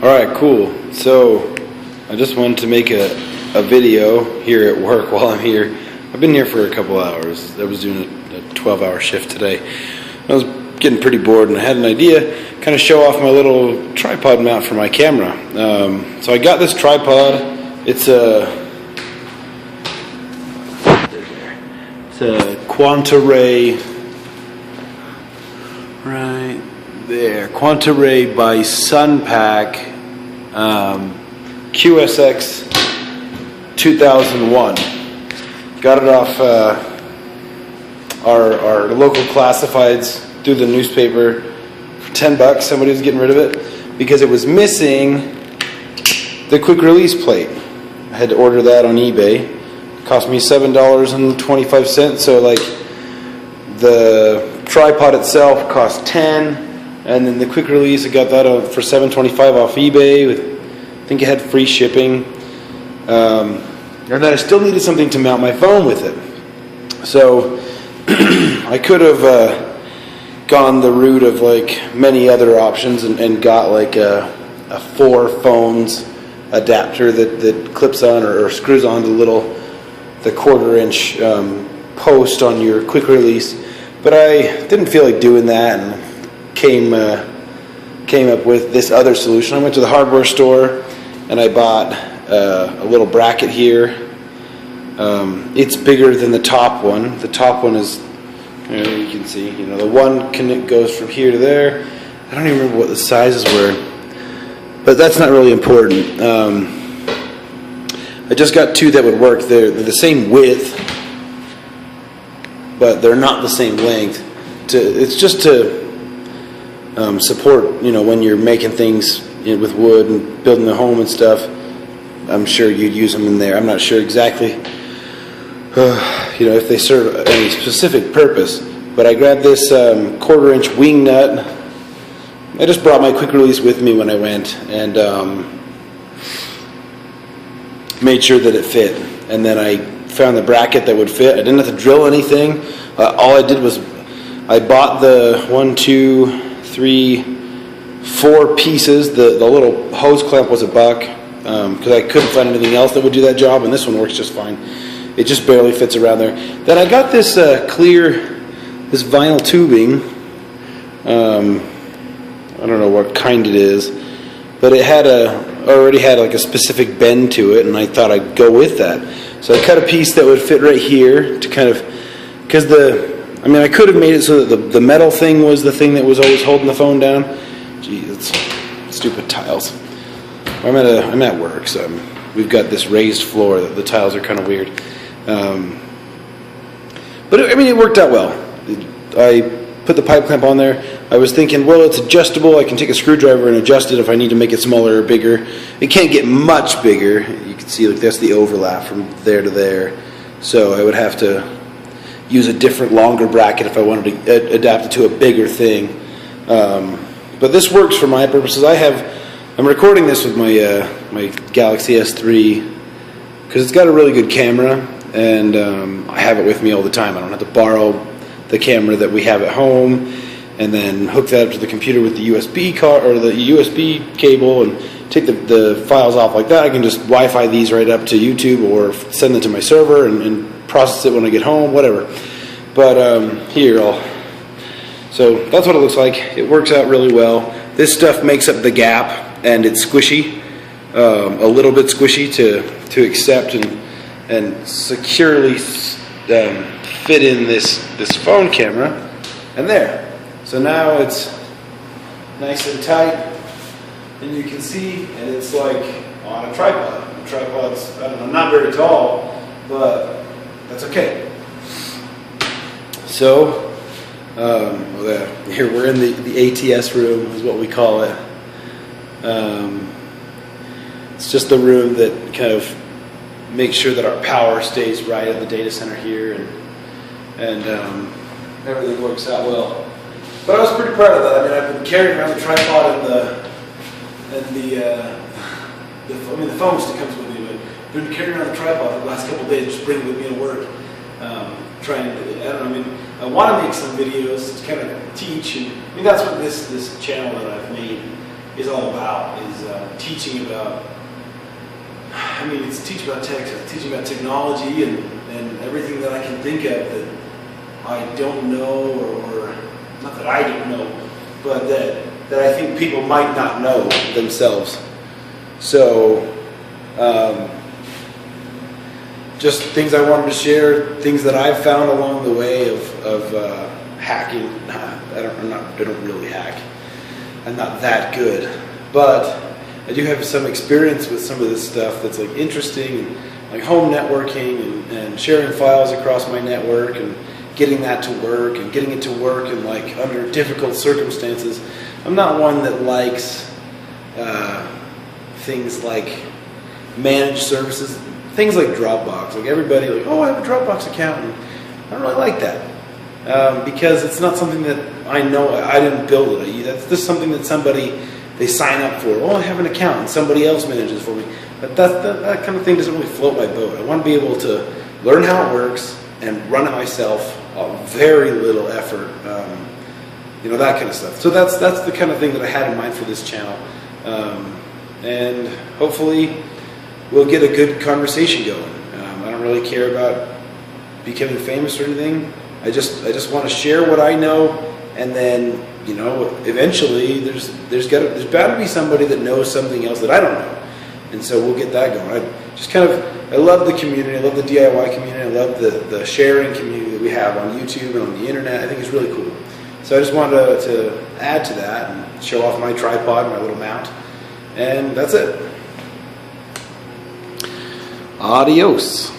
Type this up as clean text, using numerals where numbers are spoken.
Alright, cool. So, I just wanted to make a video here at work while I'm here. I've been here for a couple hours. I was doing a 12-hour shift today. I was getting pretty bored and I had an idea, kind of show off my little tripod mount for my camera. So I got this tripod. It's a Quanta-Ray, right there, Quanta-Ray by Sunpack, QSX 2001. Got it off our local classifieds through the newspaper for $10. Somebody was getting rid of it because it was missing the quick release plate. I had to order that on eBay. It cost me $7.25. So like the tripod itself cost $10, and then the quick release, I got that for $7.25 off eBay. I think it had free shipping. And then I still needed something to mount my phone with it. So I could have gone the route of like many other options and got like a 4 phones adapter that clips on or screws on the 1/4-inch post on your quick release. But I didn't feel like doing that and came up with this other solution. I went to the hardware store and I bought a little bracket here. It's bigger than the top one. The top one is, you can see, the one goes from here to there. I don't even remember what the sizes were, but that's not really important. I just got 2 that would work. They're the same width, but they're not the same length. It's just to support, when you're making things with wood and building the home and stuff. I'm sure you'd use them in there. I'm not sure exactly, if they serve any specific purpose. But I grabbed this 1/4-inch wing nut. I just brought my quick release with me when I went and made sure that it fit. And then I found the bracket that would fit. I didn't have to drill anything. All I did was I bought the 1, 2, 3, 4 pieces. The little hose clamp was $1 because I couldn't find anything else that would do that job, and this one works just fine. It just barely fits around there. Then I got this this vinyl tubing. I don't know what kind it is, but it already had like a specific bend to it, and I thought I'd go with that. So I cut a piece that would fit right here to kind of, because I could have made it so that the metal thing was the thing that was always holding the phone down. Gee, it's stupid tiles. I'm at work, so we've got this raised floor. The tiles are kind of weird, but it worked out well. I put the pipe clamp on there. I was thinking, well, it's adjustable. I can take a screwdriver and adjust it if I need to make it smaller or bigger. It can't get much bigger. You can see like that's the overlap from there to there. So I would have to use a different, longer bracket if I wanted to adapt it to a bigger thing. But this works for my purposes. I'm recording this with my Galaxy S3 because it's got a really good camera, and I have it with me all the time. I don't have to borrow the camera that we have at home and then hook that up to the computer with the USB card or the USB cable and take the files off like that. I can just Wi-Fi these right up to YouTube or send them to my server and process it when I get home, whatever. But so that's what it looks like. It works out really well. This stuff makes up the gap, and it's squishy, a little bit squishy to accept and securely fit in this phone camera. And there. So now it's nice and tight, and you can see, and it's like on a tripod. The tripod's, I don't know, not very tall, but that's okay. So here we're in the ATS room is what we call it. It's just the room that kind of makes sure that our power stays right at the data center here, and everything works out well. But I was pretty proud of that. I've been carrying around the tripod and the phone still comes with me, but I've been carrying around the tripod for the last couple of days, just bringing it with me to work. I want to make some videos to kind of teach, and that's what this channel that I've made is all about, is teaching about, I mean, it's teaching about tech, it's teaching about technology and everything that I can think of that I don't know, or not that I don't know, but that I think people might not know themselves. So, just things I wanted to share, things that I've found along the way of hacking. I don't really hack. I'm not that good, but I do have some experience with some of this stuff that's like interesting, like home networking and sharing files across my network and getting that to work and getting it to work in like under difficult circumstances. I'm not one that likes things like managed services, things like Dropbox. Like everybody, like, oh, I have a Dropbox account, and I don't really like that because it's not something that I know. I didn't build it. That's just something that they sign up for. Oh, I have an account, and somebody else manages for me. But that kind of thing doesn't really float my boat. I want to be able to learn how it works and run it myself. Very little effort. That kind of stuff. So that's the kind of thing that I had in mind for this channel. And hopefully we'll get a good conversation going. I don't really care about becoming famous or anything. I just want to share what I know, and then eventually there's bound to be somebody that knows something else that I don't know, and so we'll get that going. I love the community. I love the DIY community. I love the sharing community that we have on YouTube and on the internet. I think it's really cool. So I just wanted to add to that and show off my tripod, my little mount. And that's it. Adios.